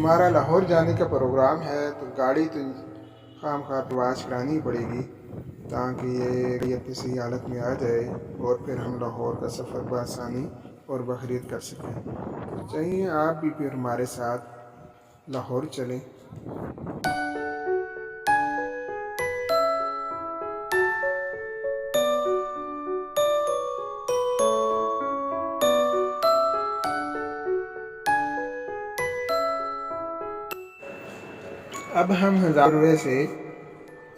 हमारा लाहौर जाने का प्रोग्राम है, तो गाड़ी तो खामखा प्रवास करानी पड़ेगी ताकि ये किसी हालत में आ जाए और फिर हम लाहौर का सफ़र बआसानी और बखरीत कर सकें। तो चाहिए आप भी फिर हमारे साथ लाहौर चलें। अब हम हज़ारवे से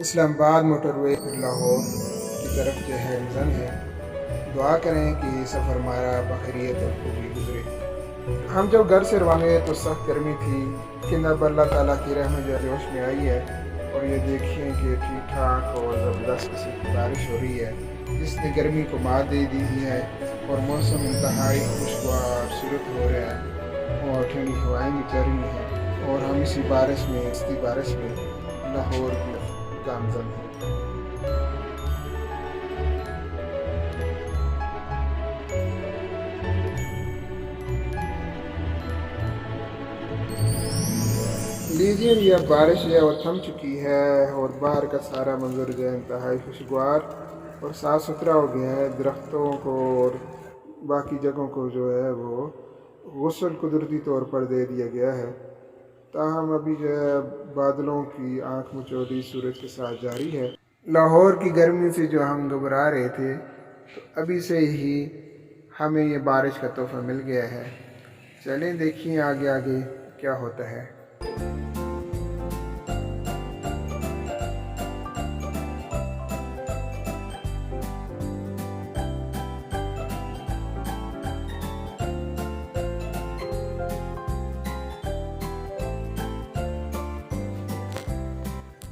इस्लामाबाद मोटरवे फिर लाहौर की तरफ जो है रमज़ान है। दुआ करें कि सफ़र हमारा बखैरियत और खूबी गुजरे। हम जब घर से रवाना हुए तो सख्त गर्मी थी, लेकिन अब अल्लाह ताला की रहमत जो जोश में आई है और ये देखिए कि ठीक ठाक और ज़बरदस्त किस्म की बारिश हो रही है जिसने गर्मी को मात दे दी है और मौसम इंतहाई खुशगवार शुरू हो रहा है और ठंडी हवाएं भी चल रही हैं और हम इसी बारिश में लाहौर में गामज़न हैं। लीजिए यह बारिश है और थम चुकी है और बाहर का सारा मंजर जो है इंतहाई खुशगवार और साफ़ सुथरा हो गया है। दरख्तों को और बाकी जगहों को जो है वो गुस्ल कुदरती तौर पर दे दिया गया है। ताहम अभी जो है बादलों की आँख मचौली सूरज के साथ जारी है। लाहौर की गर्मी से जो हम घबरा रहे थे, तो अभी से ही हमें ये बारिश का तोहफ़ा मिल गया है। चलें देखिए आगे आगे क्या होता है।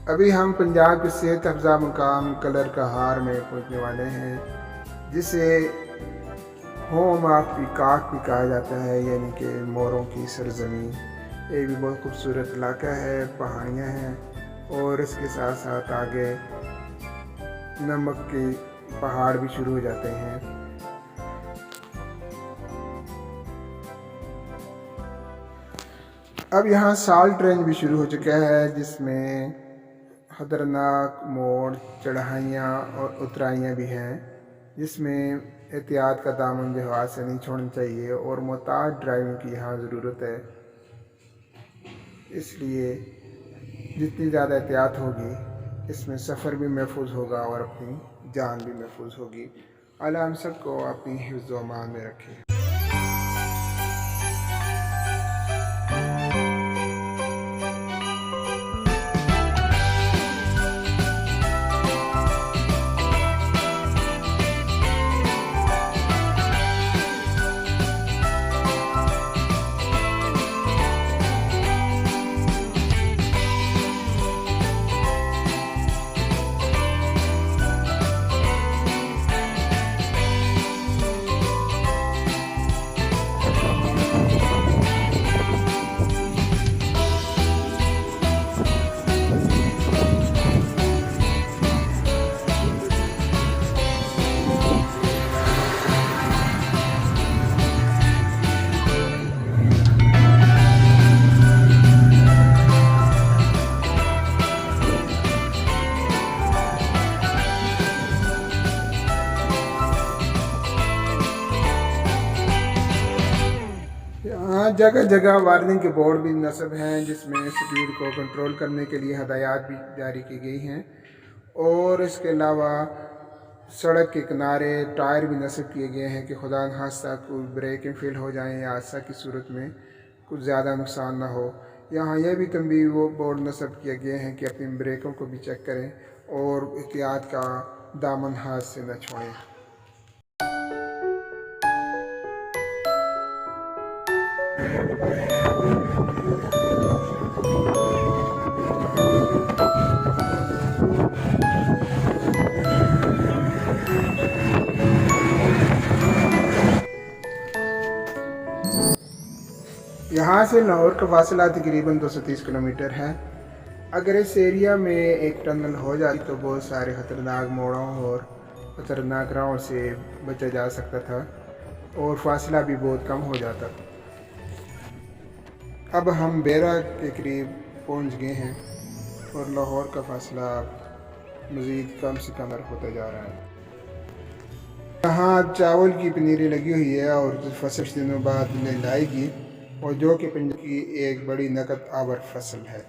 अभी हम पंजाब के सेहत अफजा मुकाम कलर का हार में पहुंचने वाले हैं, जिसे होम ऑफ पीकॉक भी कहा जाता है, यानी कि मोरों की सरजमीन। ये भी बहुत खूबसूरत इलाका है, पहाड़ियाँ हैं और इसके साथ साथ आगे नमक के पहाड़ भी शुरू हो जाते हैं। अब यहाँ साल्ट रेंज भी शुरू हो चुका है, जिसमें खतरनाक मोड़, चढ़ाइयाँ और उतराइयाँ भी हैं, जिसमें एहतियात का दामन जो हाथ से नहीं छोड़ना चाहिए और मोहताज ड्राइविंग की यहाँ ज़रूरत है। इसलिए जितनी ज़्यादा एहतियात होगी इसमें सफ़र भी महफूज होगा और अपनी जान भी महफूज होगी। अल्लाह हम सबको अपनी हिफ्ज़ व अमान में रखे। यहाँ जगह जगह वार्निंग के बोर्ड भी नस्ब हैं, जिसमें स्पीड को कंट्रोल करने के लिए हदायत भी जारी की गई हैं और इसके अलावा सड़क के किनारे टायर भी नस्ब किए गए हैं कि खुदा न खास्ता कोई ब्रेकें फेल हो जाएं या हादसा की सूरत में कुछ ज़्यादा नुकसान ना हो। यहाँ यह भी तंबीह वो बोर्ड नस्ब किए गए हैं कि अपनी ब्रेकों को भी चेक करें और एहतियात का दामन हाथ से न छोड़ें। यहाँ से लाहौर का फासला तकरीबन 230 किलोमीटर है। अगर इस एरिया में एक टनल हो जाती तो बहुत सारे ख़तरनाक मोड़ों और ख़तरनाक राहों से बचा जा सकता था और फासला भी बहुत कम हो जाता। अब हम बेरा के करीब पहुंच गए हैं और लाहौर का फासला मज़ीद कम से कम होता जा रहा है। यहाँ चावल की पनीरी लगी हुई है और फसल कुछ दिनों बाद लहलाएगी, और जो कि पंजाब की एक बड़ी नकद आवर फसल है।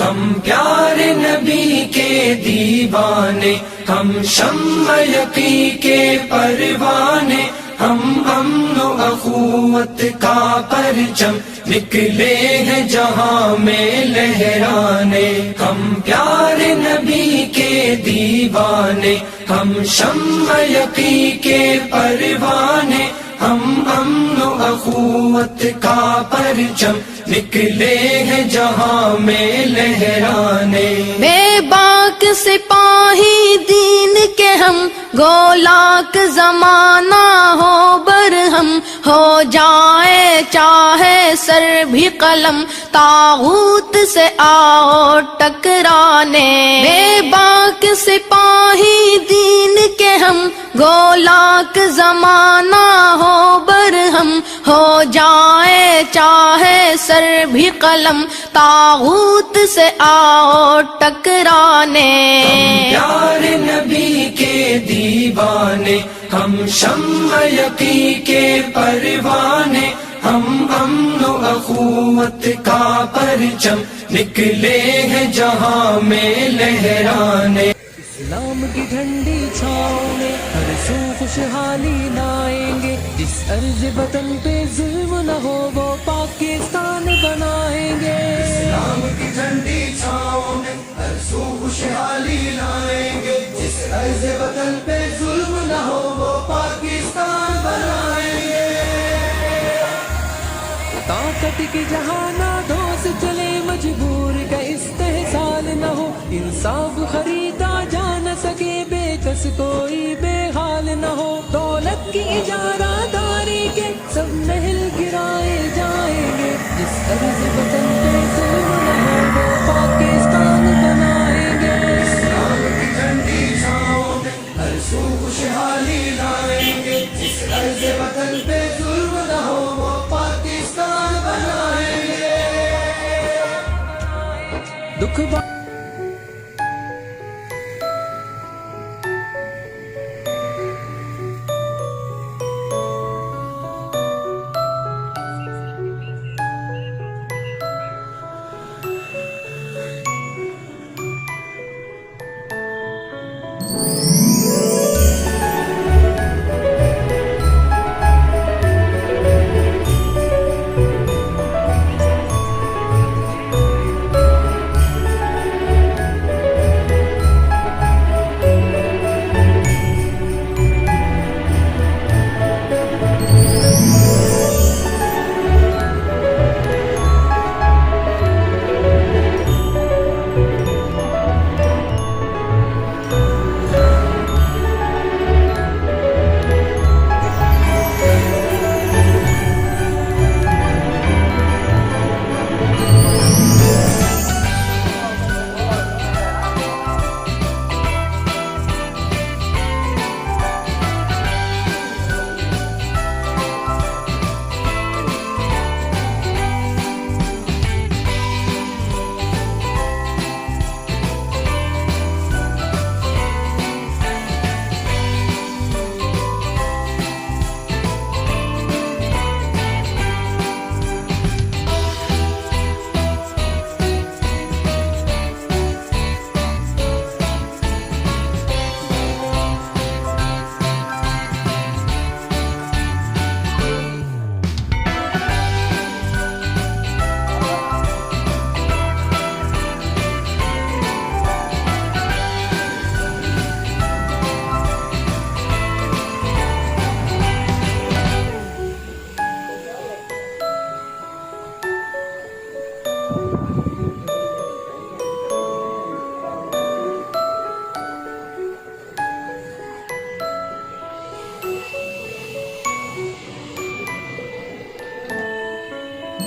हम प्यारे नबी के दीवाने, हम शम्म यकी के परवाने, हम अमन अखुवत का परचम निकले हैं जहां में लहराने। हम प्यारे नबी के दीवाने, हम शम्म यकी के परवाने, हम अमन अखुवत का परचम निकले हैं जहां में लहराने। बेबाक सिपाही दीन के हम, गोलाक जमाना हो बरहम, हो जाए चाहे सर भी कलम, तागूत से आओ टकराने। बेबाक सिपाही दीन के हम, गोलाक जमाना हो बरहम, हो जाए चाहे सर भी कलम, तागूत से आओ टकराने। प्यारे नबी के दीवाने, हम शम्म यकी के परवाने, हम अमन अखुवत का परचम निकले हैं जहां में लहराने। इस्लाम की ठंडी छाँव में हर सू खुशहाली लाएंगे, जिस अर्ज वतन पे जुल्म न हो वो पाकिस्तान बनाएंगे। इस्लाम की ठंडी छाँव में हर सू खुशहाली लाएंगे, जिस अर्ज वतन पे जुल्म न हो वो पाकिस्तान बनाएंगे। ताकत की जहाना दोष चले, मजबूर का इस्तेहसाल न हो, इंसाफ खरीदा जा न सके, बेकस कोई बेहाल न हो। दौलत की इजारादारी के सब महल गिराए जाएंगे, जिस अर्ज वतन पे जुल्म न हो वो पाकिस्तान बनाएंगे। इस्लाम की ठंडी छाँव में हर सू खुशहाली लाएंगे, जिस अर्ज वतन पे जुल्म न हो वो पाकिस्तान बनाएंगे। दुख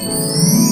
Thank you.